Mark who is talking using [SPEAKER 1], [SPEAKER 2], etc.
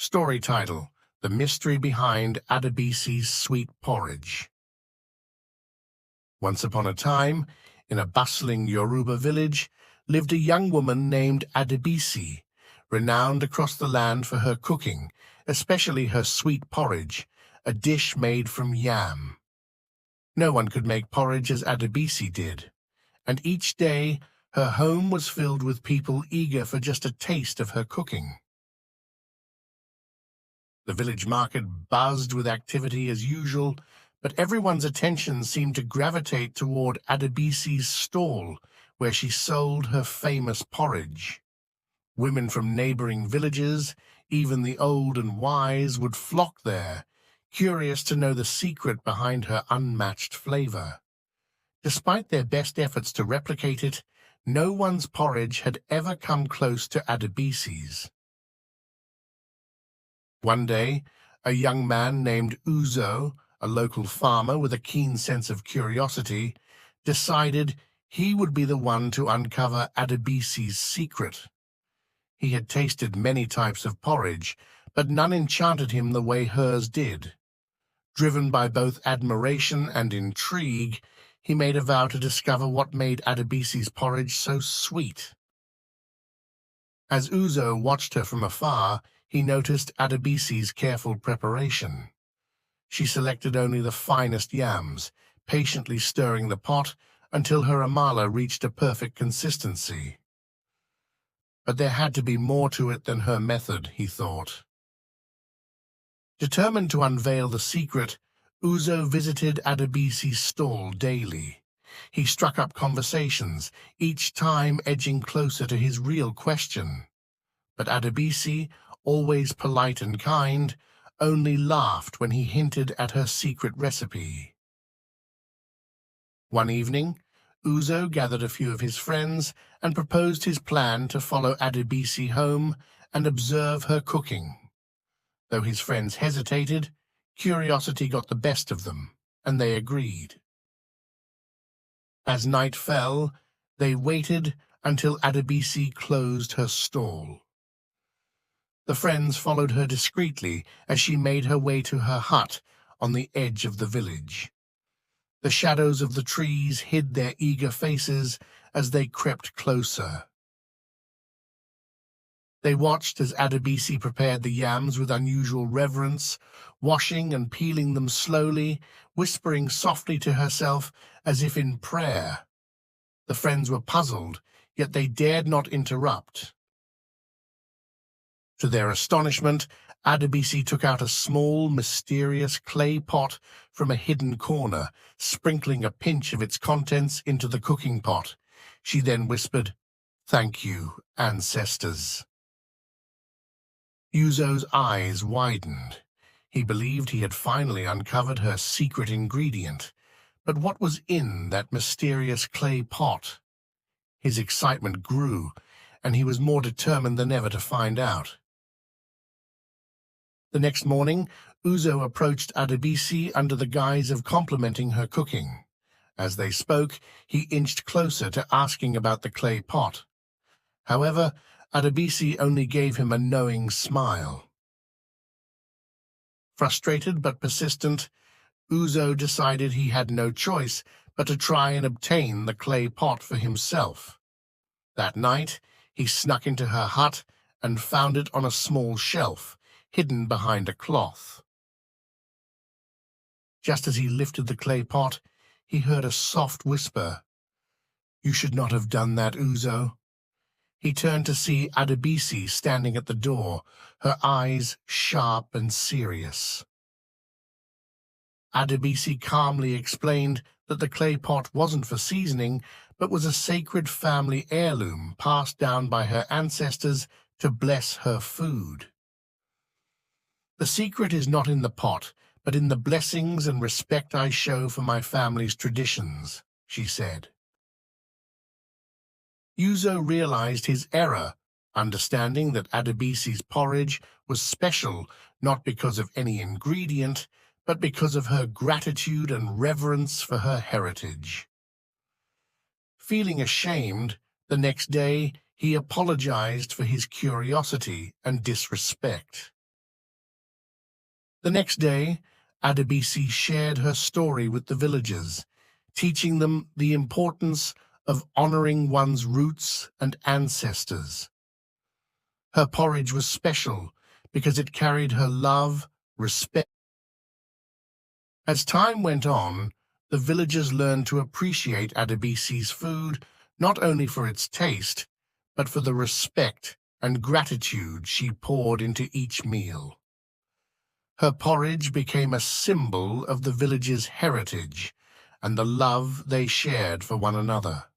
[SPEAKER 1] Story title: The Mystery Behind Adebisi's Sweet Porridge. Once upon a time, in a bustling Yoruba village, lived a young woman named Adebisi, renowned across the land for her cooking, especially her sweet porridge, a dish made from yam. No one could make porridge as Adebisi did, and each day her home was filled with people eager for just a taste of her cooking. The village market buzzed with activity as usual, but everyone's attention seemed to gravitate toward Adebisi's stall, where she sold her famous porridge. Women from neighboring villages, even the old and wise, would flock there, curious to know the secret behind her unmatched flavor. Despite their best efforts to replicate it, no one's porridge had ever come close to Adebisi's. One day, a young man named Uzo, a local farmer with a keen sense of curiosity, decided he would be the one to uncover Adebisi's secret. He had tasted many types of porridge, but none enchanted him the way hers did. Driven by both admiration and intrigue, he made a vow to discover what made Adebisi's porridge so sweet. As Uzo watched her from afar, he noticed Adebisi's careful preparation. She selected only the finest yams, patiently stirring the pot until her amala reached a perfect consistency. But there had to be more to it than her method, he thought. Determined to unveil the secret, Uzo visited Adebisi's stall daily. He struck up conversations, each time edging closer to his real question. But Adebisi, always polite and kind, only laughed when he hinted at her secret recipe. One evening, Uzo gathered a few of his friends and proposed his plan to follow Adebisi home and observe her cooking. Though his friends hesitated, curiosity got the best of them, and they agreed. As night fell, they waited until Adebisi closed her stall. The friends followed her discreetly as she made her way to her hut on the edge of the village. The shadows of the trees hid their eager faces as they crept closer. They watched as Adebisi prepared the yams with unusual reverence, washing and peeling them slowly, whispering softly to herself as if in prayer. The friends were puzzled, yet they dared not interrupt. To their astonishment, Adebisi took out a small, mysterious clay pot from a hidden corner, sprinkling a pinch of its contents into the cooking pot. She then whispered, "Thank you, ancestors." Uzo's eyes widened. He believed he had finally uncovered her secret ingredient. But what was in that mysterious clay pot? His excitement grew, and he was more determined than ever to find out. The next morning, Uzo approached Adebisi under the guise of complimenting her cooking. As they spoke, he inched closer to asking about the clay pot. However, Adebisi only gave him a knowing smile. Frustrated but persistent, Uzo decided he had no choice but to try and obtain the clay pot for himself. That night, he snuck into her hut and found it on a small shelf, hidden behind a cloth. Just as he lifted the clay pot, he heard a soft whisper, "You should not have done that, Uzo." He turned to see Adebisi standing at the door, her eyes sharp and serious. Adebisi calmly explained that the clay pot wasn't for seasoning, but was a sacred family heirloom passed down by her ancestors to bless her food. "The secret is not in the pot, but in the blessings and respect I show for my family's traditions," she said. Uzo realized his error, understanding that Adebisi's porridge was special not because of any ingredient, but because of her gratitude and reverence for her heritage. Feeling ashamed, the next day he apologized for his curiosity and disrespect. The next day, Adebisi shared her story with the villagers, teaching them the importance of honoring one's roots and ancestors. Her porridge was special because it carried her love, respect. As time went on, the villagers learned to appreciate Adebisi's food not only for its taste, but for the respect and gratitude she poured into each meal. Her porridge became a symbol of the village's heritage and the love they shared for one another.